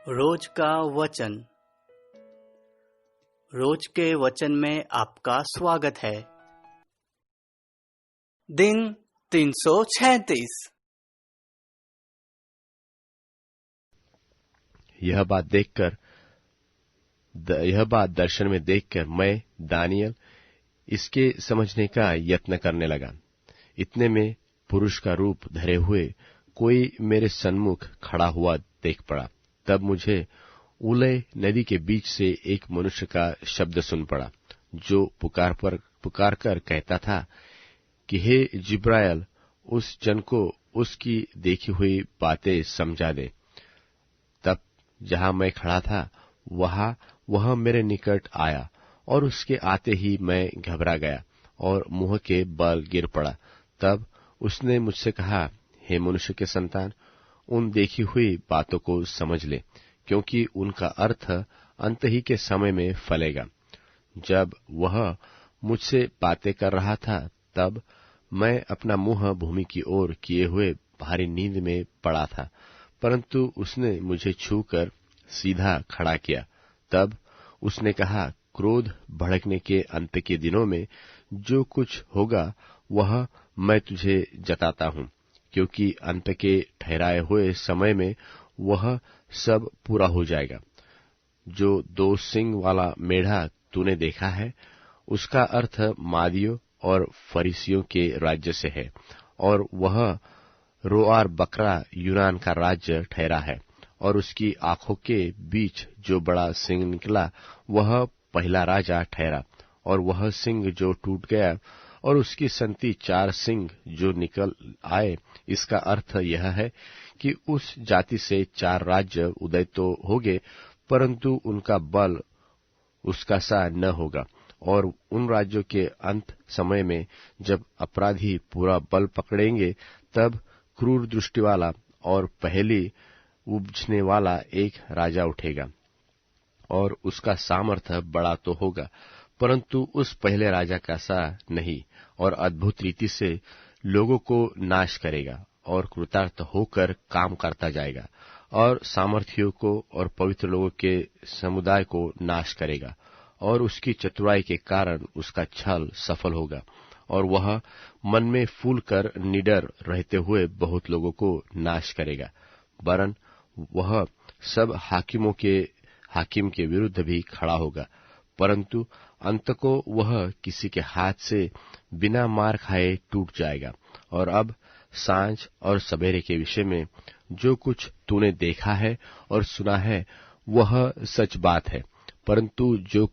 रोज का वचन। रोज के वचन में आपका स्वागत है। दिन 336। यह बात दर्शन में देखकर मैं दानियल इसके समझने का यत्न करने लगा। इतने में पुरुष का रूप धरे हुए कोई मेरे सन्मुख खड़ा हुआ देख पड़ा। तब मुझे उलय नदी के बीच से एक मनुष्य का शब्द सुन पड़ा, जो पुकार कर कहता था कि हे जिब्राइल, उस जन को उसकी देखी हुई बातें समझा दे। तब जहां मैं खड़ा था वह मेरे निकट आया, और उसके आते ही मैं घबरा गया और मुंह के बल गिर पड़ा। तब उसने मुझसे कहा, हे मनुष्य के संतान, उन देखी हुई बातों को समझ ले, क्योंकि उनका अर्थ अंत ही के समय में फलेगा। जब वह मुझसे बातें कर रहा था, तब मैं अपना मुंह भूमि की ओर किए हुए भारी नींद में पड़ा था, परंतु उसने मुझे छूकर सीधा खड़ा किया। तब उसने कहा, क्रोध भड़कने के अंत के दिनों में जो कुछ होगा वह मैं तुझे जताता हूं, क्योंकि अंत के ठहराए हुए समय में वह सब पूरा हो जाएगा। जो 2 सींग वाला मेढ़ा तूने देखा है, उसका अर्थ मादियों और फरीसियों के राज्य से है, और वह रोआर बकरा यूनान का राज्य ठहरा है। और उसकी आंखों के बीच जो बड़ा सिंह निकला, वह पहला राजा ठहरा। और वह सिंह जो टूट गया, और उसकी संति 4 सिंह जो निकल आए, इसका अर्थ यह है कि उस जाति से 4 राज्य उदय तो होंगे, परंतु उनका बल उसका सा न होगा। और उन राज्यों के अंत समय में जब अपराधी पूरा बल पकड़ेंगे, तब क्रूर दृष्टि वाला और पहली उपजने वाला एक राजा उठेगा, और उसका सामर्थ्य बड़ा तो होगा, परंतु उस पहले राजा का सा नहीं, और अद्भुत रीति से लोगों को नाश करेगा, और कृतार्थ होकर काम करता जाएगा, और सामर्थियों को और पवित्र लोगों के समुदाय को नाश करेगा। और उसकी चतुराई के कारण उसका छल सफल होगा, और वह मन में फूल कर निडर रहते हुए बहुत लोगों को नाश करेगा। वरन वह सब हाकिम के विरुद्ध भी खड़ा होगा, परंतु अंत को वह किसी के हाथ से बिना मार खाए टूट जाएगा। और अब सांझ और सवेरे के विषय में जो कुछ तूने देखा है और सुना है, वह सच बात है, परंतु जो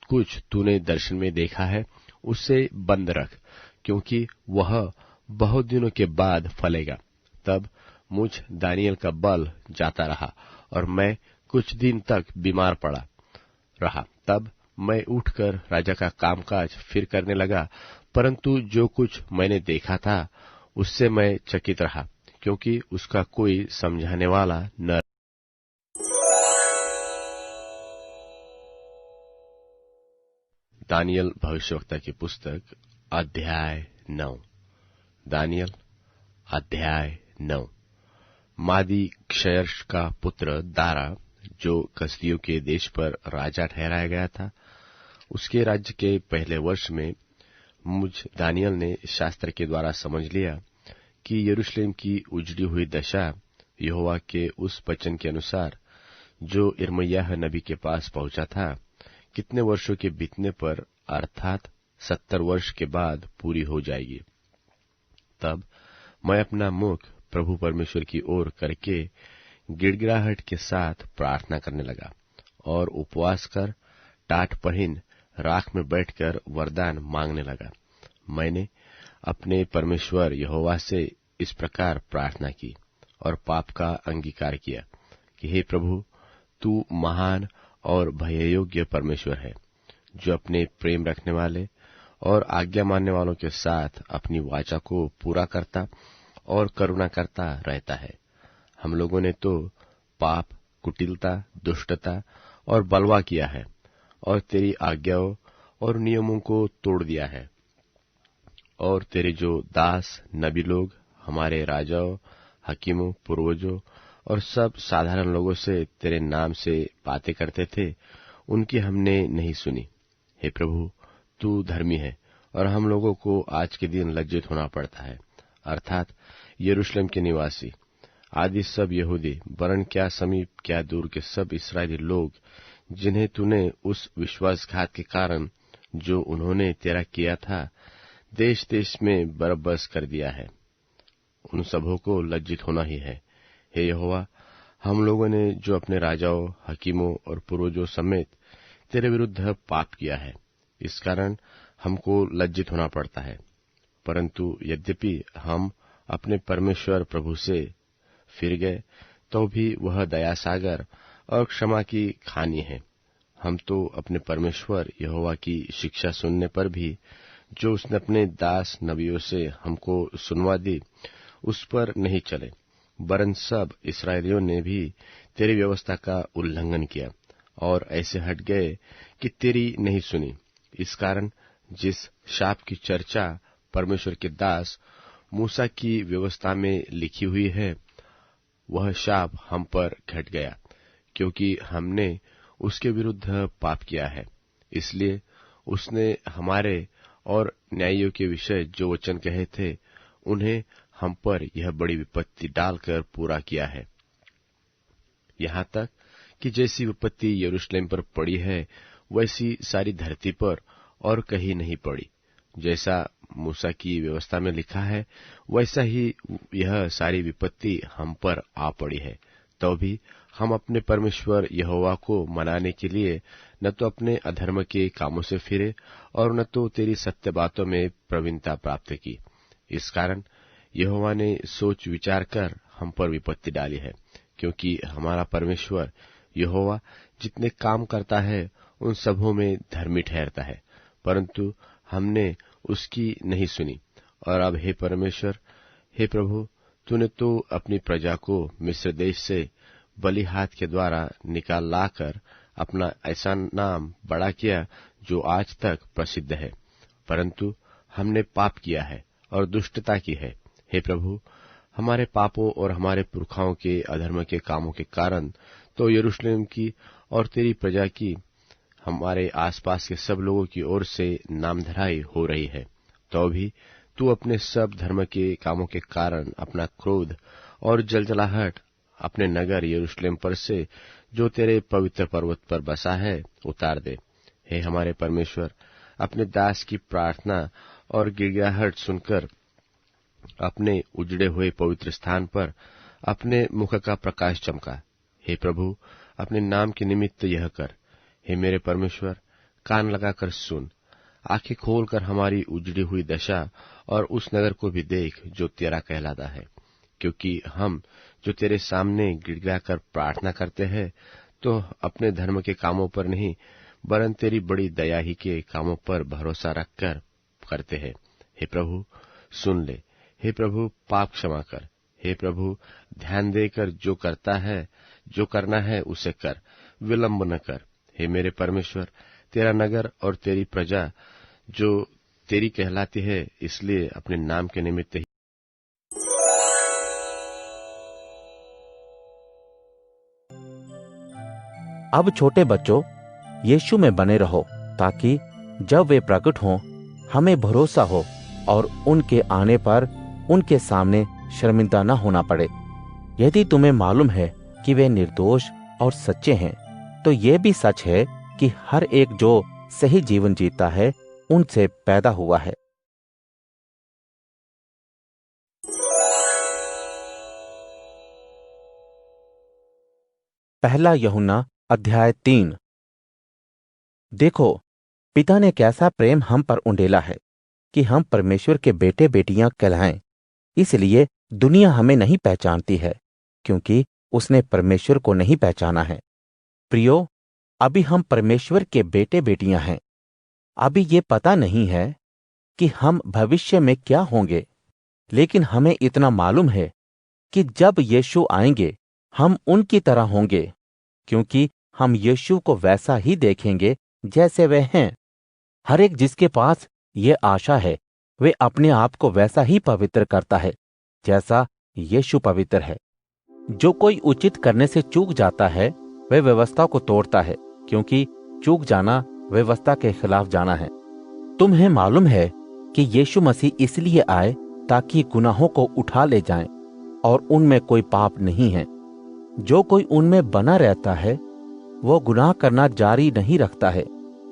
कुछ तूने दर्शन में देखा है उसे बंद रख, क्योंकि वह बहुत दिनों के बाद फलेगा। तब मुझ दानियल का बल जाता रहा, और मैं कुछ दिन तक बीमार पड़ा रहा। तब मैं उठकर राजा का कामकाज फिर करने लगा, परंतु जो कुछ मैंने देखा था उससे मैं चकित रहा, क्योंकि उसका कोई समझाने वाला न। दानियल भविष्यवक्ता की पुस्तक अध्याय 9। दानियल अध्याय 9। मादी क्षयर्ष का पुत्र दारा, जो कसदियों के देश पर राजा ठहराया गया था, उसके राज्य के पहले वर्ष में मुझ दानियल ने शास्त्र के द्वारा समझ लिया कि यरूशलेम की उजड़ी हुई दशा यहोवा के उस वचन के अनुसार जो यिर्मयाह नबी के पास पहुंचा था, कितने वर्षों के बीतने पर, अर्थात 70 वर्ष के बाद पूरी हो जाएगी। तब मैं अपना मुख प्रभु परमेश्वर की ओर करके गिड़गिड़ाहट के साथ प्रार्थना करने लगा, और उपवास कर टाट पहन राख में बैठकर वरदान मांगने लगा। मैंने अपने परमेश्वर यहोवा से इस प्रकार प्रार्थना की और पाप का अंगीकार किया कि हे प्रभु, तू महान और भययोग्य परमेश्वर है, जो अपने प्रेम रखने वाले और आज्ञा मानने वालों के साथ अपनी वाचा को पूरा करता और करुणा करता रहता है। हम लोगों ने तो पाप, कुटिलता, दुष्टता और बलवा किया है, और तेरी आज्ञाओं और नियमों को तोड़ दिया है। और तेरे जो दास नबी लोग हमारे राजाओं, हकीमों, पूर्वजों और सब साधारण लोगों से तेरे नाम से बातें करते थे, उनकी हमने नहीं सुनी। हे प्रभु, तू धर्मी है और हम लोगों को आज के दिन लज्जित होना पड़ता है, अर्थात यरूशलेम के निवासी आदि सब यहूदी, वरन क्या समीप क्या दूर के सब इस्राएली लोग, जिन्हें तूने उस विश्वासघात के कारण जो उन्होंने तेरा किया था देश देश में बरबस कर दिया है, उन सबों को लज्जित होना ही है। हे यहोवा, हम लोगों ने जो अपने राजाओं, हकीमों और पूर्वजों समेत तेरे विरुद्ध पाप किया है, इस कारण हमको लज्जित होना पड़ता है। परंतु यद्यपि हम अपने परमेश्वर प्रभु से फिर गए, तो भी वह दया सागर और क्षमा की खानी है। हम तो अपने परमेश्वर यहोवा की शिक्षा सुनने पर भी, जो उसने अपने दास नबियों से हमको सुनवा दी, उस पर नहीं चले, वरन सब इस्राएलियों ने भी तेरी व्यवस्था का उल्लंघन किया और ऐसे हट गए कि तेरी नहीं सुनी। इस कारण जिस शाप की चर्चा परमेश्वर के दास मूसा की व्यवस्था में लिखी हुई है, वह शाप हम पर घट गया, क्योंकि हमने उसके विरुद्ध पाप किया है। इसलिए उसने हमारे और न्यायियों के विषय जो वचन कहे थे, उन्हें हम पर यह बड़ी विपत्ति डालकर पूरा किया है। यहाँ तक कि जैसी विपत्ति यरूशलेम पर पड़ी है, वैसी सारी धरती पर और कहीं नहीं पड़ी। जैसा मूसा की व्यवस्था में लिखा है, वैसा ही यह सारी विपत्ति हम पर आ पड़ी है। तो भी हम अपने परमेश्वर यहोवा को मनाने के लिए न तो अपने अधर्म के कामों से फिरे और न तो तेरी सत्य बातों में प्रवीणता प्राप्त की। इस कारण यहोवा ने सोच विचार कर हम पर विपत्ति डाली है, क्योंकि हमारा परमेश्वर यहोवा जितने काम करता है उन सबों में धर्मी ठहरता है, परंतु हमने उसकी नहीं सुनी। और अब हे परमेश्वर, हे प्रभु, तूने तो अपनी प्रजा को मिस्र देश से बलि हाथ के द्वारा निकाल लाकर अपना ऐसा नाम बड़ा किया जो आज तक प्रसिद्ध है, परंतु हमने पाप किया है और दुष्टता की है। हे प्रभु, हमारे पापों और हमारे पुरखाओं के अधर्म के कामों के कारण तो यरूशलेम की और तेरी प्रजा की, हमारे आसपास के सब लोगों की ओर से नामधराई हो रही है। तो भी तू अपने सब धर्म के कामों के कारण अपना क्रोध और जलजलाहट अपने नगर यरूशलेम पर से, जो तेरे पवित्र पर्वत पर बसा है, उतार दे। हे हमारे परमेश्वर, अपने दास की प्रार्थना और गिड़गिड़ाहट सुनकर अपने उजड़े हुए पवित्र स्थान पर अपने मुख का प्रकाश चमका। हे प्रभु, अपने नाम के निमित्त यह कर। हे मेरे परमेश्वर, कान लगाकर सुन, आंखें खोलकर हमारी उजड़ी हुई दशा और उस नगर को भी देख जो तेरा कहलाता है, क्योंकि हम जो तेरे सामने गिड़गिड़ाकर प्रार्थना करते हैं, तो अपने धर्म के कामों पर नहीं, वरन तेरी बड़ी दया ही के कामों पर भरोसा रखकर करते हैं। हे प्रभु, सुन ले। हे प्रभु, पाप क्षमा कर। हे प्रभु, ध्यान देकर जो करना है उसे कर, विलंब न कर। हे मेरे परमेश्वर, तेरा नगर और तेरी प्रजा जो तेरी कहलाती है, इसलिए अपने नाम के निमित्त ही अब छोटे बच्चों, यीशु में बने रहो, ताकि जब वे प्रकट हों हमें भरोसा हो और उनके आने पर उनके सामने शर्मिंदा न होना पड़े। यदि तुम्हें मालूम है कि वे निर्दोष और सच्चे हैं, तो ये भी सच है कि हर एक जो सही जीवन जीता है उनसे पैदा हुआ है। पहला यूहन्ना अध्याय 3। देखो, पिता ने कैसा प्रेम हम पर उंडेला है कि हम परमेश्वर के बेटे बेटियां कहलाएं। इसलिए दुनिया हमें नहीं पहचानती है, क्योंकि उसने परमेश्वर को नहीं पहचाना है। प्रियो, अभी हम परमेश्वर के बेटे बेटियां हैं। अभी ये पता नहीं है कि हम भविष्य में क्या होंगे, लेकिन हमें इतना मालूम है कि जब यीशु आएंगे हम उनकी तरह होंगे, क्योंकि हम यीशु को वैसा ही देखेंगे जैसे वे हैं। हर एक जिसके पास ये आशा है, वे अपने आप को वैसा ही पवित्र करता है जैसा यीशु पवित्र है। जो कोई उचित करने से चूक जाता है वह व्यवस्था को तोड़ता है, क्योंकि चूक जाना व्यवस्था के खिलाफ जाना है। तुम्हें मालूम है कि यीशु मसीह इसलिए आए ताकि गुनाहों को उठा ले जाएं, और उनमें कोई पाप नहीं है। जो कोई उनमें बना रहता है वो गुनाह करना जारी नहीं रखता है।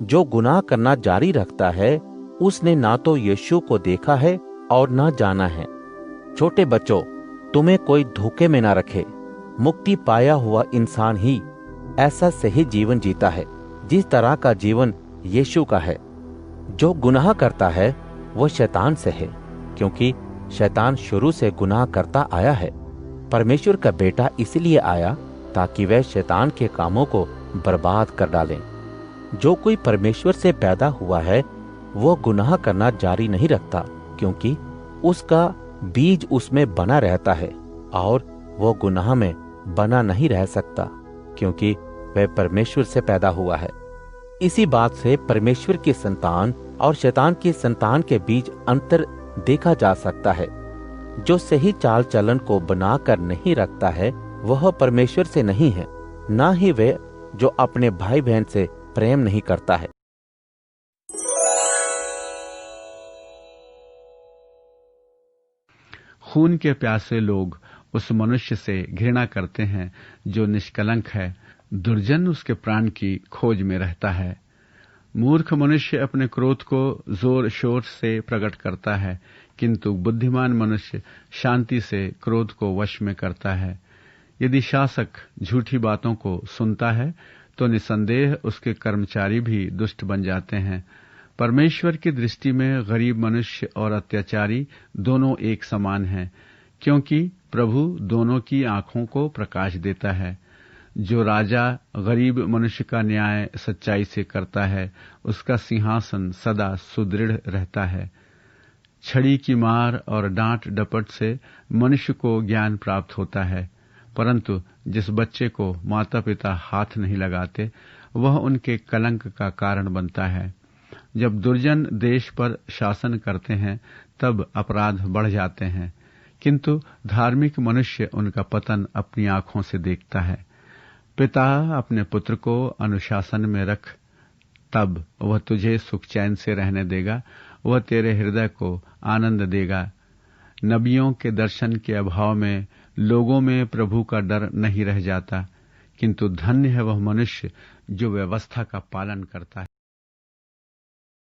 जो गुनाह करना जारी रखता है उसने ना तो यीशु को देखा है और ना जाना है। छोटे बच्चों, तुम्हें कोई धोखे में ना रखे। मुक्ति पाया हुआ इंसान ही ऐसा सही जीवन जीता है जिस तरह का जीवन यीशु का है। जो गुनाह करता है वो शैतान से है, क्योंकि शैतान शुरू से गुनाह करता आया है। परमेश्वर का बेटा इसलिए आया ताकि वह शैतान के कामों को बर्बाद कर डाले। जो कोई परमेश्वर से पैदा हुआ है वो गुनाह करना जारी नहीं रखता, क्योंकि उसका बीज उसमें बना रहता है, और वो गुनाह में बना नहीं रह सकता, क्योंकि वह परमेश्वर से पैदा हुआ है। इसी बात से परमेश्वर की संतान और शैतान की संतान के बीच अंतर देखा जा सकता है। जो सही चाल चलन को बनाकर नहीं रखता है वह परमेश्वर से नहीं है, ना ही वे जो अपने भाई बहन से प्रेम नहीं करता है। खून के प्यासे लोग उस मनुष्य से घृणा करते हैं जो निष्कलंक है। दुर्जन उसके प्राण की खोज में रहता है। मूर्ख मनुष्य अपने क्रोध को जोर शोर से प्रकट करता है, किंतु बुद्धिमान मनुष्य शांति से क्रोध को वश में करता है। यदि शासक झूठी बातों को सुनता है तो निसंदेह उसके कर्मचारी भी दुष्ट बन जाते हैं। परमेश्वर की दृष्टि में गरीब मनुष्य और अत्याचारी दोनों एक समान हैं, क्योंकि प्रभु दोनों की आंखों को प्रकाश देता है। जो राजा गरीब मनुष्य का न्याय सच्चाई से करता है उसका सिंहासन सदा सुदृढ़ रहता है। छड़ी की मार और डांट डपट से मनुष्य को ज्ञान प्राप्त होता है, परंतु जिस बच्चे को माता पिता हाथ नहीं लगाते वह उनके कलंक का कारण बनता है। जब दुर्जन देश पर शासन करते हैं तब अपराध बढ़ जाते हैं, किंतु धार्मिक मनुष्य उनका पतन अपनी आंखों से देखता है। पिता अपने पुत्र को अनुशासन में रख, तब वह तुझे सुख चैन से रहने देगा, वह तेरे हृदय को आनंद देगा। नबियों के दर्शन के अभाव में लोगों में प्रभु का डर नहीं रह जाता, किंतु धन्य है वह मनुष्य जो व्यवस्था का पालन करता है।